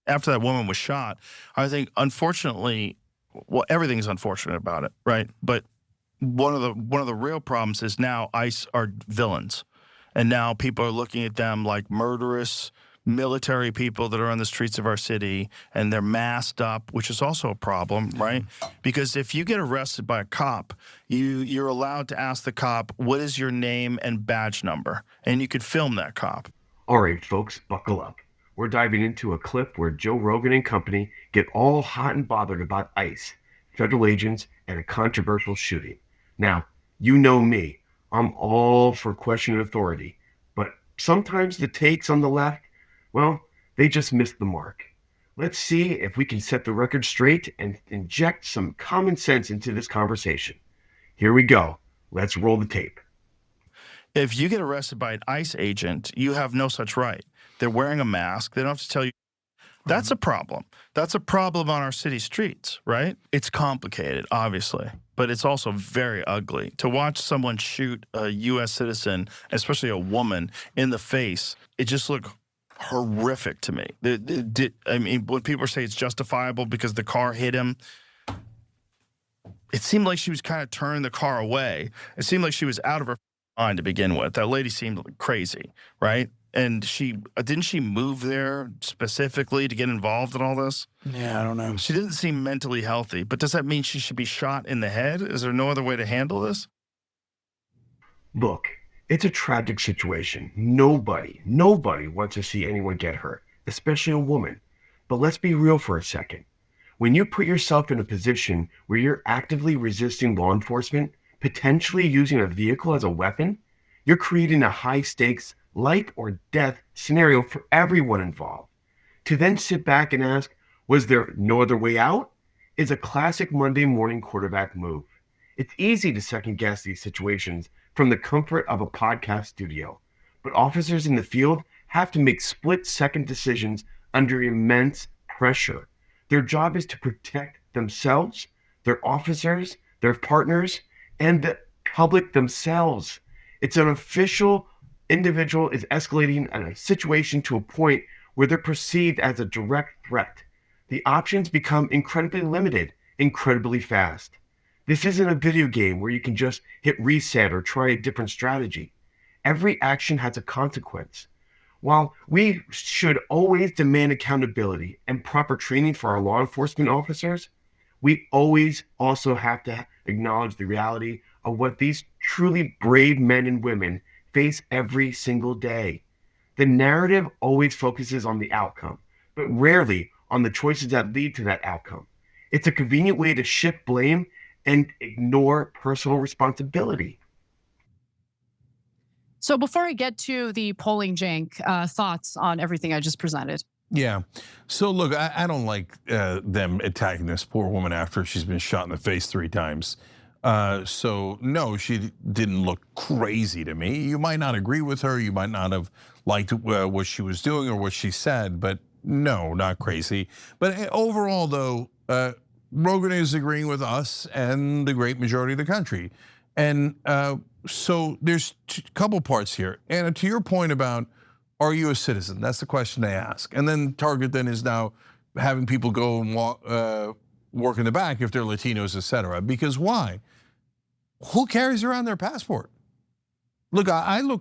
after that woman was shot, I think unfortunately, well, everything's unfortunate about it, right? But one of the real problems is now ICE are villains, and now people are looking at them like murderous military people that are on the streets of our city, and they're masked up, which is also a problem, right? Because if you get arrested by a cop, you're allowed to ask the cop, what is your name and badge number, and you could film that cop. All right, folks, buckle up. We're diving into a clip where Joe Rogan and company get all hot and bothered about ICE, federal agents, and a controversial shooting. Now, you know me. I'm all for questioning authority, but sometimes the takes on the left, well, they just miss the mark. Let's see if we can set the record straight and inject some common sense into this conversation. Here we go. Let's roll the tape. If you get arrested by an ICE agent, you have no such right. They're wearing a mask. They don't have to tell you. That's a problem. That's a problem on our city streets, right? It's complicated, obviously, but it's also very ugly. To watch someone shoot a U.S. citizen, especially a woman, in the face, it just looked horrific to me. I mean, when people say it's justifiable because the car hit him, it seemed like she was kind of turning the car away. It seemed like she was out of her mind to begin with. That lady seemed crazy, right? And didn't she move there specifically to get involved in all this? Yeah, I don't know. She didn't seem mentally healthy, but does that mean she should be shot in the head? Is there no other way to handle this? Look, it's a tragic situation. Nobody wants to see anyone get hurt, especially a woman. But let's be real for a second. When you put yourself in a position where you're actively resisting law enforcement, potentially using a vehicle as a weapon, you're creating a high-stakes life or death scenario for everyone involved. To then sit back and ask, was there no other way out? Is a classic Monday morning quarterback move. It's easy to second guess these situations from the comfort of a podcast studio, but officers in the field have to make split-second decisions under immense pressure. Their job is to protect themselves, their officers, their partners, and the public themselves. It's an official individual is escalating a situation to a point where they're perceived as a direct threat. The options become incredibly limited, incredibly fast. This isn't a video game where you can just hit reset or try a different strategy. Every action has a consequence. While we should always demand accountability and proper training for our law enforcement officers, we always also have to acknowledge the reality of what these truly brave men and women face every single day. The narrative always focuses on the outcome, but rarely on the choices that lead to that outcome. It's a convenient way to shift blame and ignore personal responsibility. So before I get to the polling jank, thoughts on everything I just presented? Yeah. So look, I don't like them attacking this poor woman after she's been shot in the face 3 times. So no, she didn't look crazy to me. You might not agree with her. You might not have liked what she was doing or what she said, but no, not crazy. But overall though, Rogan is agreeing with us and the great majority of the country. And so there's a couple parts here. And to your point about, are you a citizen? That's the question they ask. And then Target then is now having people go and work in the back if they're Latinos, et cetera. Because why? Who carries around their passport? Look, I'm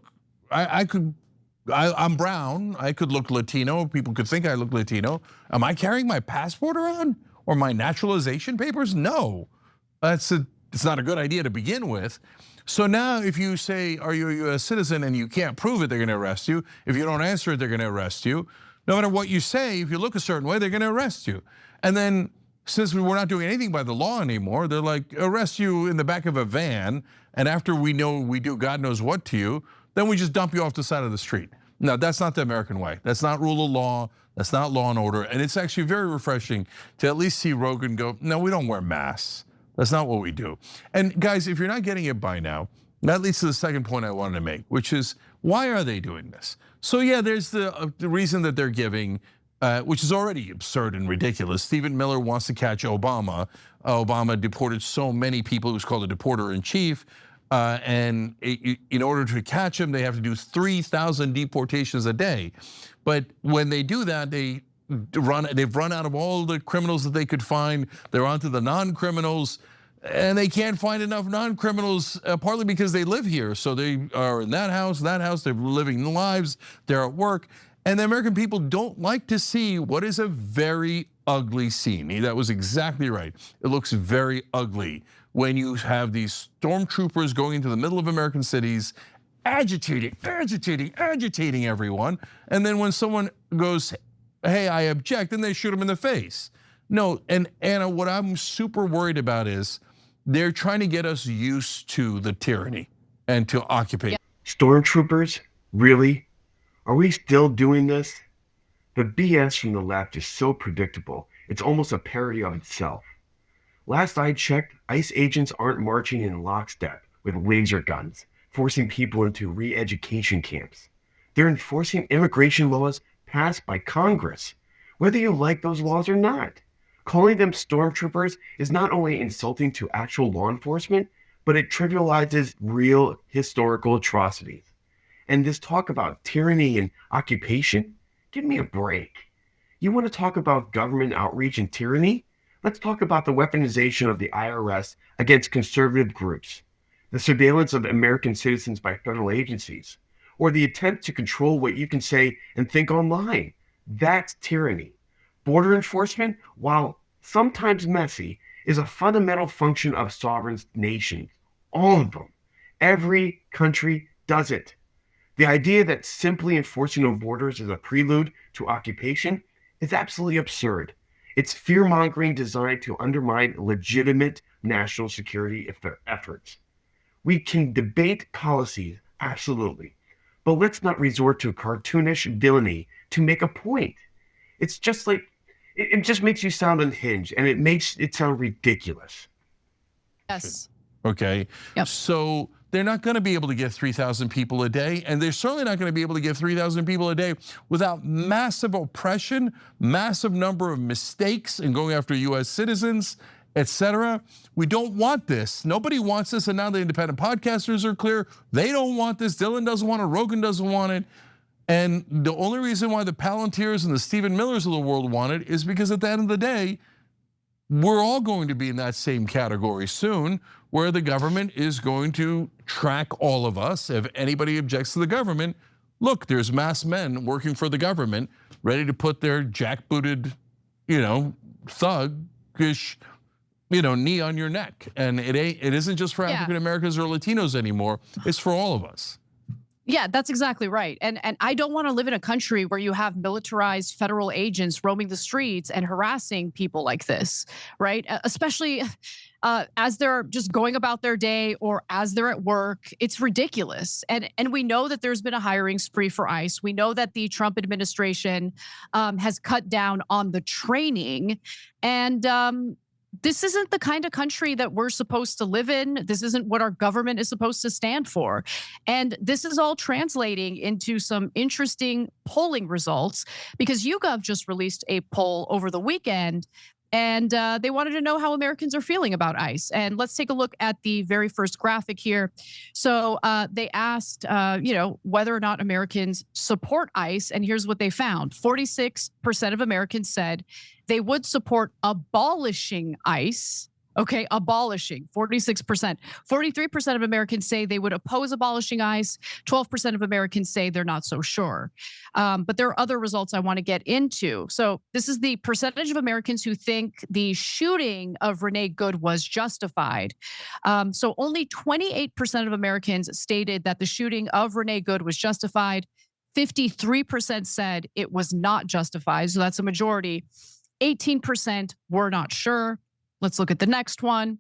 brown. I could look Latino. People could think I look Latino. Am I carrying my passport around or my naturalization papers? No, it's not a good idea to begin with. So now if you say, are you a US citizen and you can't prove it, they're gonna arrest you. If you don't answer it, they're gonna arrest you. No matter what you say, if you look a certain way, they're gonna arrest you. And then since we're not doing anything by the law anymore, they're like, arrest you in the back of a van, and after we know we do God knows what to you, then we just dump you off the side of the street. No, that's not the American way. That's not rule of law. That's not law and order. And it's actually very refreshing to at least see Rogan go, no, we don't wear masks. That's not what we do. And guys, if you're not getting it by now, that leads to the second point I wanted to make, which is, why are they doing this? So yeah, there's the reason that they're giving, which is already absurd and ridiculous. Stephen Miller wants to catch Obama. Obama deported so many people, who's called a deporter in chief. And in order to catch him, they have to do 3,000 deportations a day. But when they do that, they they've run out of all the criminals that they could find. They're onto the non-criminals. And they can't find enough non-criminals, partly because they live here. So they are in that house, they're living lives, they're at work. And the American people don't like to see what is a very ugly scene. That was exactly right. It looks very ugly when you have these stormtroopers going into the middle of American cities, agitating everyone. And then when someone goes, hey, I object, then they shoot them in the face. No, and Anna, what I'm super worried about is they're trying to get us used to the tyranny and to occupation. Stormtroopers? Really? Are we still doing this? The BS from the left is so predictable, it's almost a parody of itself. Last I checked, ICE agents aren't marching in lockstep with laser guns, forcing people into re-education camps. They're enforcing immigration laws passed by Congress, whether you like those laws or not. Calling them stormtroopers is not only insulting to actual law enforcement, but it trivializes real historical atrocities. And this talk about tyranny and occupation, give me a break. You want to talk about government outreach and tyranny? Let's talk about the weaponization of the IRS against conservative groups, the surveillance of American citizens by federal agencies, or the attempt to control what you can say and think online. That's tyranny. Border enforcement, while sometimes messy, is a fundamental function of sovereign nations. All of them. Every country does it. The idea that simply enforcing our borders is a prelude to occupation is absolutely absurd. It's fear-mongering designed to undermine legitimate national security efforts. We can debate policies, absolutely, but let's not resort to cartoonish villainy to make a point. It's just like, it just makes you sound unhinged, and it makes it sound ridiculous. Yes. Okay, Yep. So they're not gonna be able to get 3,000 people a day, and they're certainly not gonna be able to get 3,000 people a day without massive oppression, massive number of mistakes and going after US citizens, etc. We don't want this. Nobody wants this, and now the independent podcasters are clear. They don't want this. Dylan doesn't want it. Rogan doesn't want it. And the only reason why the Palantirs and the Stephen Millers of the world want it is because at the end of the day, we're all going to be in that same category soon, where the government is going to track all of us. If anybody objects to the government, look, there's masked men working for the government, ready to put their jackbooted, thuggish, knee on your neck. And it isn't just for African Americans or Latinos anymore. It's for all of us. Yeah, that's exactly right. And I don't want to live in a country where you have militarized federal agents roaming the streets and harassing people like this, right? Especially as they're just going about their day or as they're at work. It's ridiculous. And we know that there's been a hiring spree for ICE. We know that the Trump administration has cut down on the training. And this isn't the kind of country that we're supposed to live in. This isn't what our government is supposed to stand for. And this is all translating into some interesting polling results, because YouGov just released a poll over the weekend, and they wanted to know how Americans are feeling about ICE. And let's take a look at the very first graphic here. So they asked, whether or not Americans support ICE, and here's what they found. 46% of Americans said they would support abolishing ICE. Okay, abolishing, 46%. 43% of Americans say they would oppose abolishing ICE. 12% of Americans say they're not so sure. But there are other results I want to get into. So this is the percentage of Americans who think the shooting of Renee Good was justified. So only 28% of Americans stated that the shooting of Renee Good was justified. 53% said it was not justified, so that's a majority. 18% were not sure. Let's look at the next one.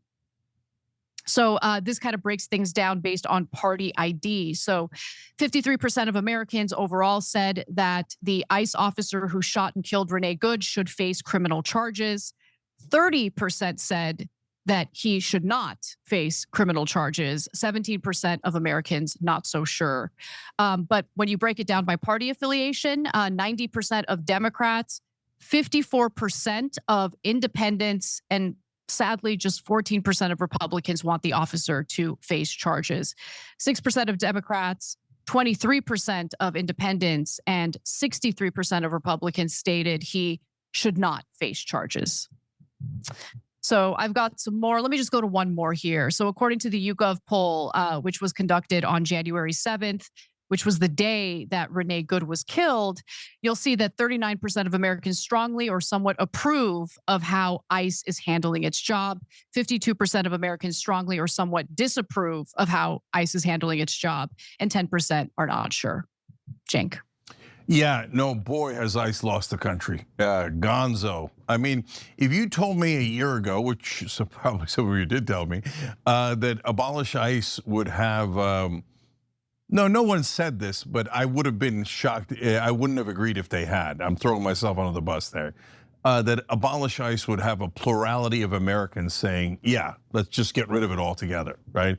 So this kind of breaks things down based on party ID. So 53% of Americans overall said that the ICE officer who shot and killed Renee Good should face criminal charges. 30% said that he should not face criminal charges. 17% of Americans not so sure. But when you break it down by party affiliation, 90% of Democrats, 54% of independents, and sadly, just 14% of Republicans want the officer to face charges. 6% of Democrats, 23% of independents and 63% of Republicans stated he should not face charges. So I've got some more. Let me just go to one more here. So according to the YouGov poll, which was conducted on January 7th, which was the day that Renee Good was killed, you'll see that 39% of Americans strongly or somewhat approve of how ICE is handling its job. 52% of Americans strongly or somewhat disapprove of how ICE is handling its job. And 10% are not sure. Cenk. Yeah, no, boy, has ICE lost the country. Gonzo. I mean, if you told me a year ago, which so probably some of you did tell me, that Abolish ICE would have, no one said this, but I would have been shocked. I wouldn't have agreed if they had. I'm throwing myself under the bus there. That Abolish ICE would have a plurality of Americans saying, yeah, let's just get rid of it altogether, right?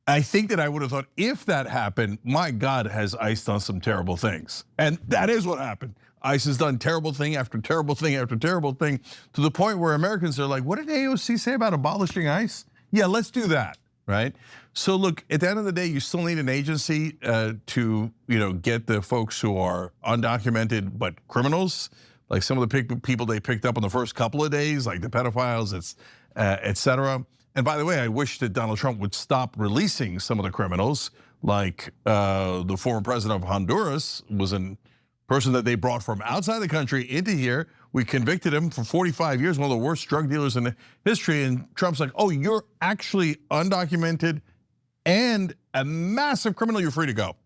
I think that I would have thought if that happened, my God, has ICE done some terrible things. And that is what happened. ICE has done terrible thing after terrible thing after terrible thing, to the point where Americans are like, what did AOC say about abolishing ICE? Yeah, let's do that, right? So look, at the end of the day, you still need an agency to get the folks who are undocumented but criminals, like some of the people they picked up in the first couple of days, like the pedophiles, et cetera. And by the way, I wish that Donald Trump would stop releasing some of the criminals, like the former president of Honduras was a person that they brought from outside the country into here. We convicted him for 45 years, one of the worst drug dealers in history. And Trump's like, oh, you're actually undocumented and a massive criminal, you're free to go.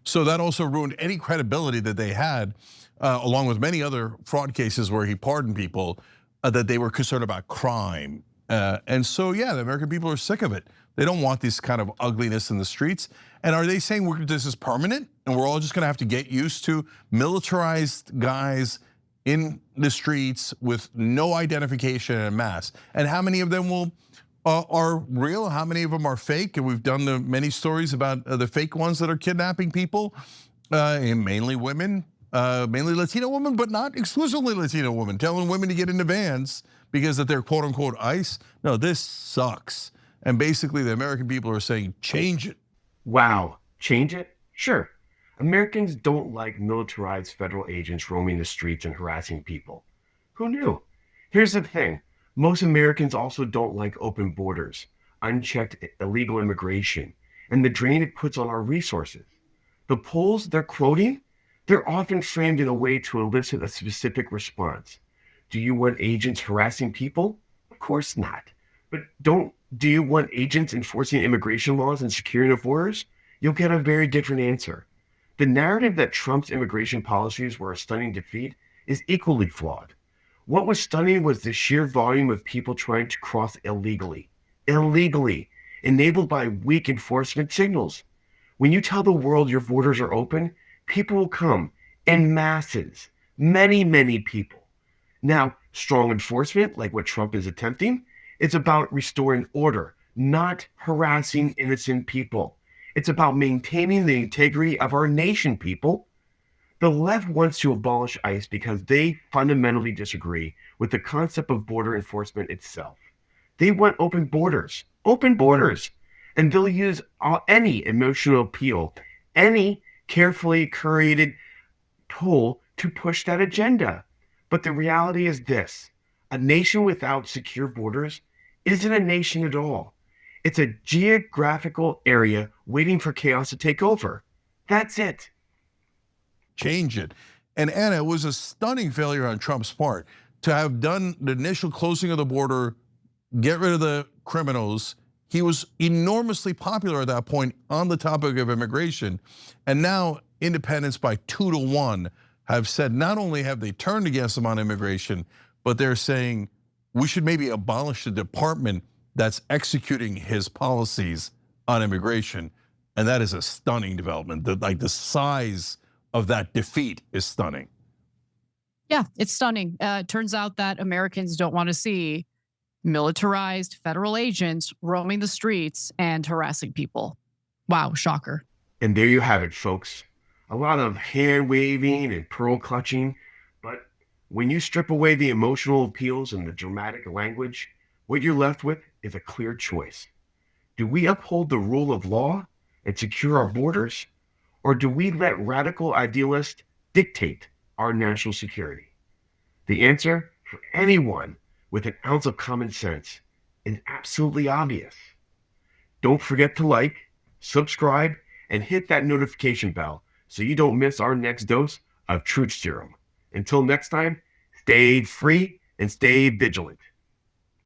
So that also ruined any credibility that they had, along with many other fraud cases where he pardoned people, that they were concerned about crime. And so, yeah, the American people are sick of it. They don't want this kind of ugliness in the streets. And are they saying this is permanent and we're all just gonna have to get used to militarized guys in the streets with no identification and mask? And how many of them are real? How many of them are fake? And we've done the many stories about the fake ones that are kidnapping people, and mainly women, mainly Latino women, but not exclusively Latino women, telling women to get into vans because that they're quote unquote ICE. No, this sucks. And basically the American people are saying, change it. Wow, change it? Sure. Americans don't like militarized federal agents roaming the streets and harassing people. Who knew? Here's the thing. Most Americans also don't like open borders, unchecked illegal immigration, and the drain it puts on our resources. The polls they're quoting, they're often framed in a way to elicit a specific response. Do you want agents harassing people? Of course not. But do you want agents enforcing immigration laws and securing the borders? You'll get a very different answer. The narrative that Trump's immigration policies were a stunning defeat is equally flawed. What was stunning was the sheer volume of people trying to cross illegally, enabled by weak enforcement signals. When you tell the world your borders are open, people will come in masses, many people. Now, strong enforcement, like what Trump is attempting, it's about restoring order, not harassing innocent people. It's about maintaining the integrity of our nation, people. The left wants to abolish ICE because they fundamentally disagree with the concept of border enforcement itself. They want open borders, and they'll use any emotional appeal, any carefully curated tool to push that agenda. But the reality is this: a nation without secure borders isn't a nation at all. It's a geographical area waiting for chaos to take over. That's it. Change it. And Anna, it was a stunning failure on Trump's part to have done the initial closing of the border, get rid of the criminals. He was enormously popular at that point on the topic of immigration. And now independents by 2-1 have said not only have they turned against him on immigration, but they're saying we should maybe abolish the department that's executing his policies on immigration. And that is a stunning development. The size of that defeat is stunning. Yeah, it's stunning. Turns out that Americans don't want to see militarized federal agents roaming the streets and harassing people. Wow, shocker. And there you have it, folks. A lot of hand waving and pearl clutching, but when you strip away the emotional appeals and the dramatic language, what you're left with is a clear choice. Do we uphold the rule of law, and secure our borders? Or do we let radical idealists dictate our national security? The answer for anyone with an ounce of common sense is absolutely obvious. Don't forget to like, subscribe, and hit that notification bell so you don't miss our next dose of truth serum. Until next time, stay free and stay vigilant.